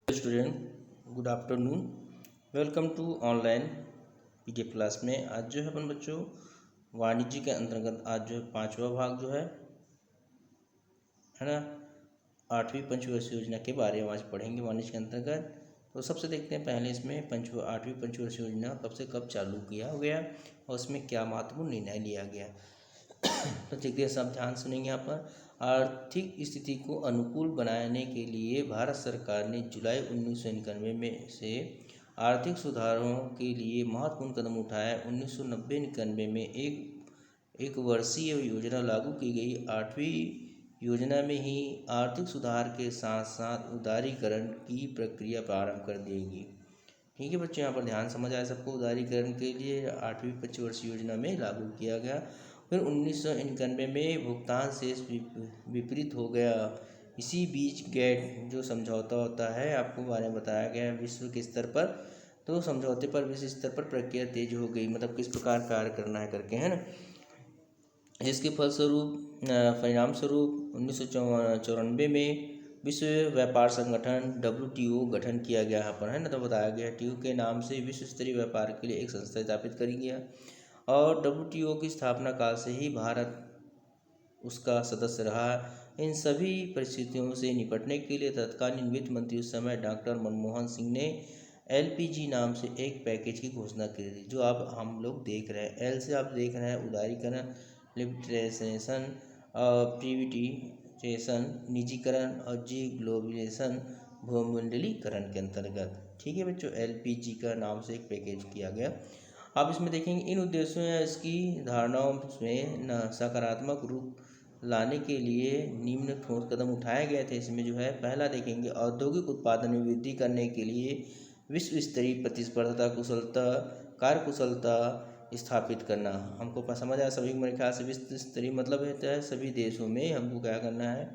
Student, good afternoon. Welcome to online PDF class में। आज जो है अपन बच्चों वाणिज्य के अंतर्गत आज जो है पांचवा भाग जो है ना, आठवीं पंचवर्षीय योजना के बारे में आज पढ़ेंगे वाणिज्य के अंतर्गत। तो सबसे देखते हैं पहले इसमें आठवीं पंचवर्षीय योजना कब से कब चालू किया गया और उसमें क्या महत्वपूर्ण निर्णय लिया गया। तो देखिए, सब ध्यान सुनेंगे यहाँ पर। आर्थिक स्थिति को अनुकूल बनाने के लिए भारत सरकार ने जुलाई 1991 में से आर्थिक सुधारों के लिए महत्वपूर्ण कदम उठाया। 1990-91 में एक वर्षीय योजना लागू की गई। आठवीं योजना में ही आर्थिक सुधार के साथ साथ उदारीकरण की प्रक्रिया प्रारंभ कर देगी। ठीक है बच्चों, यहाँ पर ध्यान समझ आया सबको। उदारीकरण के लिए आठवीं पंचवर्षीय योजना में लागू किया गया। फिर 1991 में भुगतान शेष विपरीत हो गया। इसी बीच गेट जो समझौता होता है आपको बारे में बताया गया विश्व के स्तर पर। तो समझौते पर विश्व स्तर पर प्रक्रिया तेज हो गई, मतलब किस प्रकार कार्य करना है करके, है ना। जिसके फलस्वरूप परिणाम स्वरूप 1994 में विश्व व्यापार संगठन WTO गठन किया गया यहाँ पर, है ना। तो बताया गया TO के नाम से विश्व स्तरीय व्यापार के लिए एक संस्था स्थापित करी गया और WTO की स्थापना काल से ही भारत उसका सदस्य रहा। इन सभी परिस्थितियों से निपटने के लिए तत्कालीन वित्त मंत्री उस समय डॉक्टर मनमोहन सिंह ने LPG नाम से एक पैकेज की घोषणा की थी, जो आप हम लोग देख रहे हैं। L से आप देख रहे हैं उदारीकरण, लिबरेशन, प्रिविटाइजेशन, निजीकरण और ग्लोबलाइजेशन, भूमंडलीकरण के अंतर्गत। ठीक है बच्चों, LPG का नाम से एक पैकेज किया गया। आप इसमें देखेंगे इन उद्देश्यों या इसकी धारणाओं में सकारात्मक रूप लाने के लिए निम्न ठोस कदम उठाए गए थे। इसमें जो है पहला देखेंगे, औद्योगिक उत्पादन में वृद्धि करने के लिए विश्व स्तरीय प्रतिस्पर्धा कुशलता कार्यकुशलता स्थापित करना। हमको समझ आया सभी, मेरे ख्याल से विश्व स्तरीय मतलब रहता है सभी देशों में हमको क्या करना है,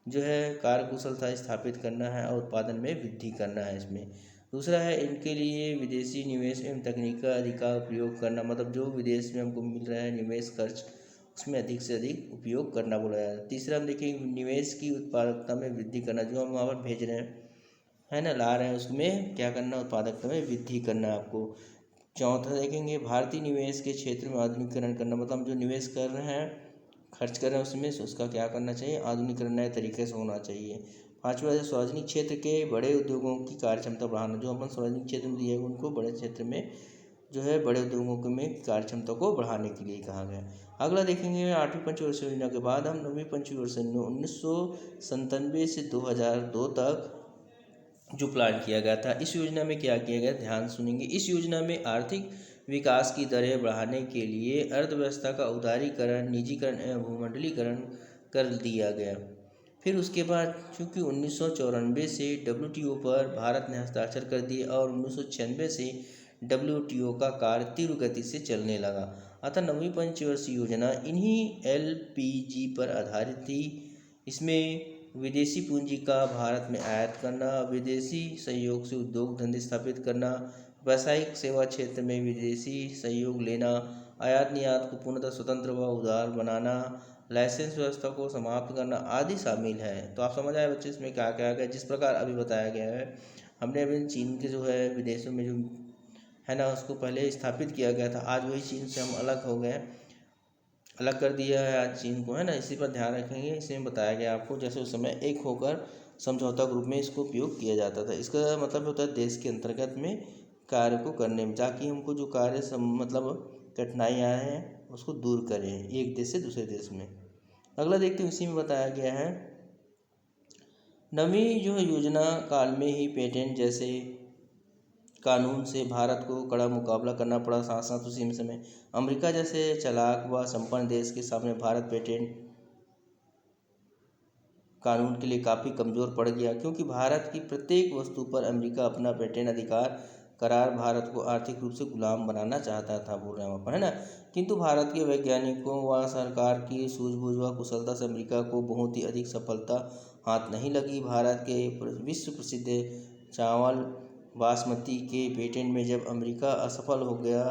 जो है कार्यकुशलता स्थापित करना है और उत्पादन में वृद्धि करना है इसमें। दूसरा है इनके लिए विदेशी निवेश एवं तकनीक का अधिक उपयोग करना, मतलब जो विदेश में हमको मिल रहा है निवेश खर्च, उसमें अधिक से अधिक उपयोग करना बोला जाता है। तीसरा हम देखेंगे निवेश की उत्पादकता में वृद्धि करना, जो हम वहाँ पर भेज रहे हैं, है ना, ला रहे हैं, उसमें क्या करना, उत्पादकता में वृद्धि करना आपको। चौथा देखेंगे भारतीय निवेश के क्षेत्र में आधुनिकीकरण करना, मतलब हम जो निवेश कर रहे हैं, खर्च कर रहे हैं, उसमें उसका क्या करना चाहिए, आधुनिकीकरण नए तरीके से होना चाहिए। पाँचवा है सार्वजनिक क्षेत्र के बड़े उद्योगों की कार्य क्षमता बढ़ाना, जो अपन सार्वजनिक क्षेत्र में दिए उनको बड़े क्षेत्र में जो है बड़े उद्योगों में कार्य क्षमता को बढ़ाने के लिए कहा गया। अगला देखेंगे आठवीं पंचवर्षीय योजना के बाद हम नवीं पंचवर्षीय 1997 से 2002 तक जो प्लान किया गया था। इस योजना में क्या किया गया, ध्यान सुनेंगे। इस योजना में आर्थिक विकास की दरें बढ़ाने के लिए अर्थव्यवस्था का उदारीकरण, निजीकरण एवं भूमंडलीकरण कर दिया गया। फिर उसके बाद चूँकि 1994 से WTO पर भारत ने हस्ताक्षर कर दिए और 1996 से WTO का कार्य तीव्र गति से चलने लगा। अतः नवीं पंचवर्षीय योजना इन्हीं LPG पर आधारित थी। इसमें विदेशी पूंजी का भारत में आयात करना, विदेशी सहयोग से उद्योग धंधे स्थापित करना, व्यावसायिक सेवा क्षेत्र में विदेशी सहयोग लेना, आयात निर्यात को पूर्णतः स्वतंत्र व उदार बनाना, लाइसेंस व्यवस्था को समाप्त करना आदि शामिल है। तो आप समझ आए बच्चे इसमें क्या क्या गया, जिस प्रकार अभी बताया गया है। हमने अभी चीन के जो है विदेशों में जो है ना उसको पहले स्थापित किया गया था, आज वही चीन से हम अलग हो गए, अलग कर दिया है आज चीन को, है ना। इसी पर ध्यान रखेंगे। इसमें बताया गया आपको जैसे उस समय एक होकर समझौता के रूप में इसको उपयोग किया जाता था। इसका मतलब होता है देश के अंतर्गत में कार्य को करने में, ताकि हमको जो कार्य मतलब कठिनाइयाँ हैं उसको दूर करें एक देश से दूसरे देश में। अगला देखते हैं, इसी में बताया गया है नवीं जो योजना काल में ही पेटेंट जैसे कानून से भारत को कड़ा मुकाबला करना पड़ा। साथ साथ उसी समय अमेरिका जैसे चालाक व संपन्न देश के सामने भारत पेटेंट कानून के लिए काफ़ी कमज़ोर पड़ गया, क्योंकि भारत की प्रत्येक वस्तु पर अमेरिका अपना पेटेंट अधिकार करार भारत को आर्थिक रूप से गुलाम बनाना चाहता था, बोल रहे हैं वहाँ पर, है ना। किंतु भारत के वैज्ञानिकों व सरकार की सूझबूझ व कुशलता से अमेरिका को बहुत ही अधिक सफलता हाथ नहीं लगी। भारत के विश्व प्रसिद्ध चावल बासमती के पेटेंट में जब अमेरिका असफल हो गया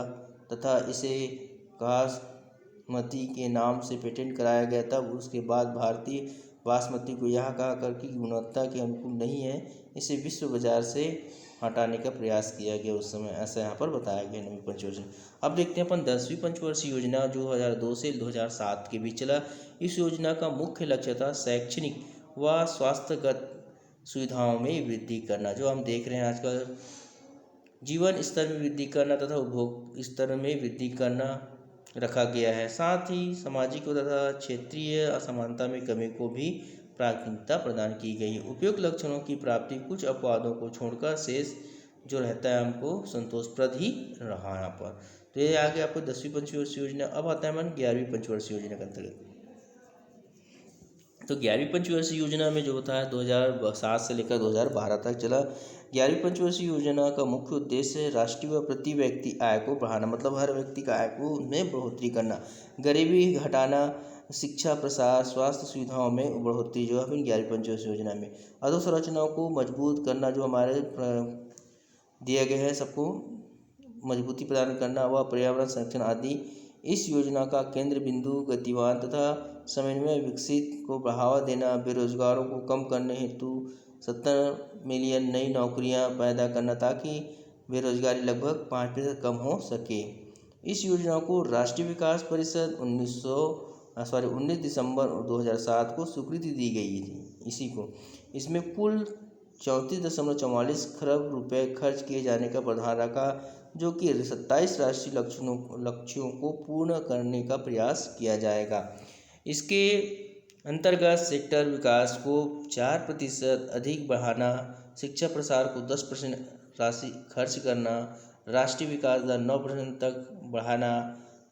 तथा इसे बासमती के नाम से पेटेंट कराया गया, तब उसके बाद भारतीय बासमती को यह कहा कर कि गुणवत्ता के अनुकूल नहीं है, इसे विश्व बाजार से हटाने का प्रयास किया गया उस समय, ऐसा यहाँ पर बताया गया 9वीं पंचवर्षीय। अब देखते हैं अपन 10वीं पंचवर्षीय योजना जो 2002 से 2007 के बीच चला। इस योजना का मुख्य लक्ष्य था शैक्षणिक व स्वास्थ्यगत सुविधाओं में वृद्धि करना। जो हम देख रहे हैं आजकल, जीवन स्तर में वृद्धि करना तथा उपभोग स्तर में वृद्धि करना रखा गया है। साथ ही सामाजिक तथा क्षेत्रीय असमानता में कमी को भी प्राथमिकता प्रदान की गई है। उपयुक्त लक्ष्यों की प्राप्ति कुछ अपवादों को छोड़कर शेष जो रहता है हमको संतोषप्रद ही रहा यहाँ पर। तो ये आ गया आपको 10वीं पंचवर्षीय योजना। अब आता है मन 11वीं पंचवर्षीय योजना के अंतर्गत। तो 11वीं पंचवर्षीय योजना में जो होता है 2007 से लेकर 2012 तक चला। 11वीं पंचवर्षीय योजना का मुख्य उद्देश्य राष्ट्रीय व प्रति व्यक्ति आय को बढ़ाना, मतलब हर व्यक्ति का आय को में बढ़ोतरी करना, गरीबी घटाना, शिक्षा प्रसार, स्वास्थ्य सुविधाओं में बढ़ोतरी जो है 11वीं पंचवर्षीय योजना में। अधोसंरचनाओं को मजबूत करना, जो हमारे दिए गए हैं सबको मजबूती प्रदान करना व पर्यावरण संरक्षण आदि इस योजना का केंद्र बिंदु। गतिवान तथा समन्वय विकसित को बढ़ावा देना, बेरोजगारों को कम करने हेतु 70 मिलियन नई नौकरियां पैदा करना ताकि बेरोजगारी लगभग 5% कम हो सके। इस योजना को राष्ट्रीय विकास परिषद 19 दिसंबर 2007 को स्वीकृति दी गई थी इसी को। इसमें कुल 34.44 खरब रुपए खर्च किए जाने का प्रावधान रखा, जो कि 27 राष्ट्रीय लक्ष्यों को पूर्ण करने का प्रयास किया जाएगा। इसके अंतर्गत सेक्टर विकास को 4% अधिक बढ़ाना, शिक्षा प्रसार को 10% राशि खर्च करना, राष्ट्रीय विकास दर 9% तक बढ़ाना,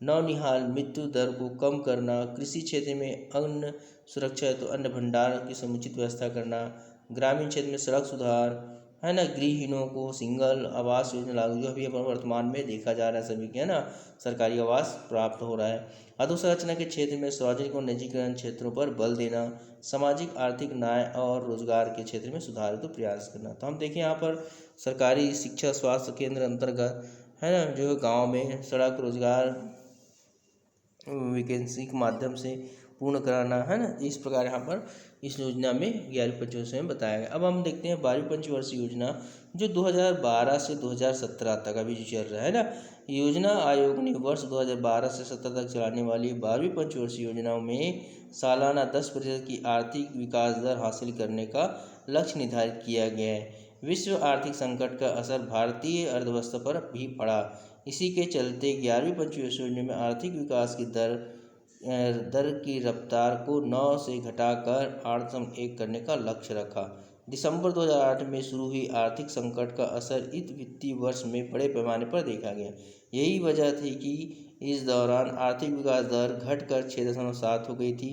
नौनिहाल मृत्यु दर को कम करना, कृषि क्षेत्र में अन्न सुरक्षा तो अन्न भंडार की समुचित व्यवस्था करना, ग्रामीण क्षेत्र में सड़क सुधार है ना, गृहहीनों को सिंगल आवास योजना लागू, जो अभी अपन वर्तमान में देखा जा रहा है सभी के है ना सरकारी आवास प्राप्त हो रहा है। अधोसंरचना के क्षेत्र में सार्वजनिक और निजीकरण क्षेत्रों पर बल देना, सामाजिक आर्थिक न्याय और रोजगार के क्षेत्र में सुधार को प्रयास करना। तो हम देखें यहाँ पर सरकारी शिक्षा स्वास्थ्य केंद्र अंतर्गत है ना, जो गाँव में सड़क रोजगार वैकेंसी के माध्यम से पूर्ण कराना है ना। इस प्रकार यहाँ पर इस योजना में 11वीं पंचवर्षीय में बताया गया। अब हम देखते हैं 12वीं पंचवर्षीय योजना जो 2012 से 2017 तक अभी जो चल रहा है ना। योजना आयोग ने वर्ष 2012 से 2017 तक चलाने वाली 12वीं पंचवर्षीय योजनाओं में सालाना 10% की आर्थिक विकास दर हासिल करने का लक्ष्य निर्धारित किया गया है। विश्व आर्थिक संकट का असर भारतीय अर्थव्यवस्था पर भी पड़ा। इसी के चलते 11वीं पंचवर्षीय योजना में आर्थिक विकास की दर की रफ्तार को 9 से घटाकर 8.1 करने का लक्ष्य रखा। दिसंबर 2008 में शुरू हुई आर्थिक संकट का असर इस वित्तीय वर्ष में बड़े पैमाने पर देखा गया। यही वजह थी कि इस दौरान आर्थिक विकास दर घटकर 6.7 हो गई थी,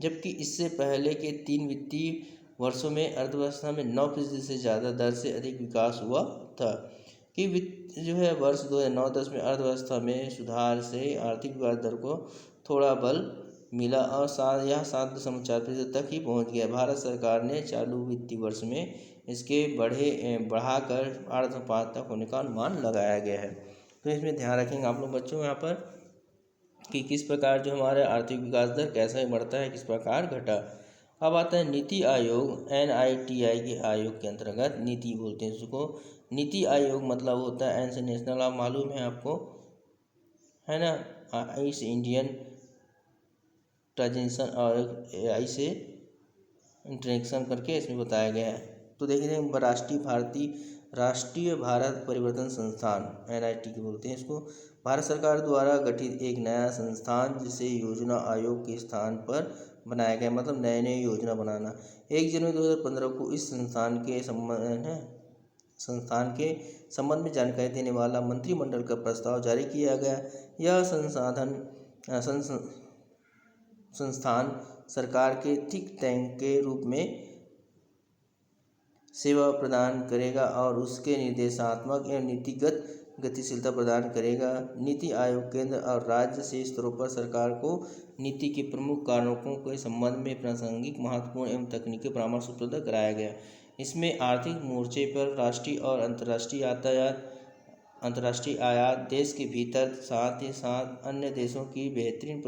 जबकि इससे पहले के 3 वित्तीय वर्षों में अर्थव्यवस्था में 9% से ज़्यादा दर से अधिक विकास हुआ था। कि वित्त जो है वर्ष 2009-10 में अर्थव्यवस्था में सुधार से आर्थिक विकास दर को थोड़ा बल मिला और 7.4% तक ही पहुंच गया। भारत सरकार ने चालू वित्तीय वर्ष में इसके बढ़ाकर 8.5 तक होने का अनुमान लगाया गया है। तो इसमें ध्यान रखेंगे आप लोग बच्चों यहाँ पर कि किस प्रकार जो हमारा आर्थिक विकास दर कैसे बढ़ता है, किस प्रकार घटा। अब आता है नीति आयोग NITI के आयोग के अंतर्गत नीति बोलते हैं इसको। नीति आयोग मतलब होता है एन से नेशनल, आप मालूम है आपको है ना, आई से इंडियन ट्रांजेक्शन और AI से इंटरेक्शन करके इसमें बताया गया है। तो देखिए राष्ट्रीय भारत परिवर्तन संस्थान NIT बोलते हैं इसको। भारत सरकार द्वारा गठित एक नया संस्थान जिसे योजना आयोग के स्थान पर बनाया गया, मतलब नए योजना बनाना। 1 जनवरी 2015 को इस संस्थान के संबंध में जानकारी देने वाला मंत्रिमंडल का प्रस्ताव जारी किया गया। यह संस्थान सरकार के थिंक टैंक के रूप में सेवा प्रदान करेगा और उसके निर्देशात्मक एवं नीतिगत गतिशीलता प्रदान करेगा। नीति आयोग केंद्र और राज्य से स्तरों पर सरकार को नीति के प्रमुख कारकों के संबंध में प्रासंगिक महत्वपूर्ण एवं तकनीकी परामर्श उपलब्ध कराया गया। इसमें आर्थिक मोर्चे पर राष्ट्रीय और अंतर्राष्ट्रीय आयात, देश के भीतर साथ ही साथ अन्य देशों की बेहतरीन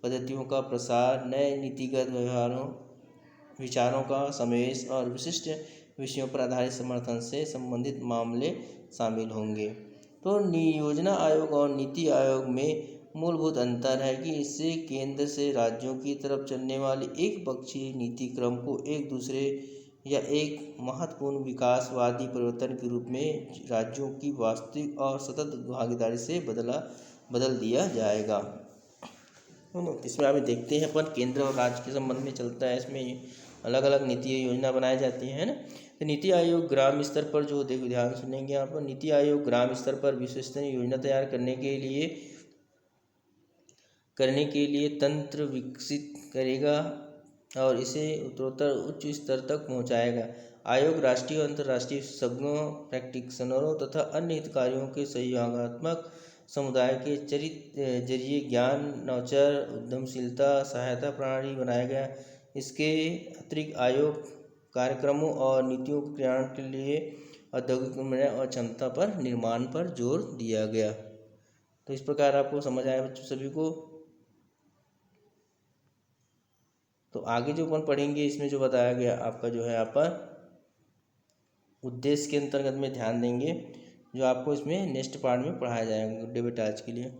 पद्धतियों का प्रसार, नए नीतिगत विचारों का समावेश और विशिष्ट विषयों पर आधारित समर्थन से संबंधित मामले शामिल होंगे। तो योजना आयोग और नीति आयोग में मूलभूत अंतर है कि इससे केंद्र से राज्यों की तरफ चलने वाली एक पक्षीय नीति क्रम को एक दूसरे या एक महत्वपूर्ण विकासवादी परिवर्तन के रूप में राज्यों की वास्तविक और सतत भागीदारी से बदल दिया जाएगा। इसमें आप देखते हैं अपन केंद्र और राज्य के संबंध में चलता है, इसमें अलग अलग नीति योजना बनाई जाती है ना। तो नीति आयोग ग्राम स्तर पर जो देखो ध्यान सुनेंगे आप, नीति आयोग ग्राम स्तर पर विश्वसनीय योजना तैयार करने के लिए तंत्र विकसित करेगा और इसे उत्तरोत्तर उच्च स्तर तक पहुंचाएगा। आयोग राष्ट्रीय और अंतर्राष्ट्रीय विशेषज्ञों, प्रैक्टिशनरों तथा अन्य हितधारकों के सहयोगात्मक समुदाय के जरिए ज्ञान, नवाचार, उद्यमशीलता सहायता प्रणाली बनाया गया। इसके अतिरिक्त आयोग कार्यक्रमों और नीतियों के क्रियान्वयन के लिए औद्योगिक उन्नयन और क्षमता पर निर्माण पर जोर दिया गया। तो इस प्रकार आपको समझ आया बच्चों सभी को। तो आगे जो अपन पढ़ेंगे इसमें जो बताया गया आपका जो है आप उद्देश्य के अंतर्गत में ध्यान देंगे, जो आपको इसमें नेक्स्ट पार्ट में पढ़ाया जाएगा। गुड डे बेटा आज के लिए।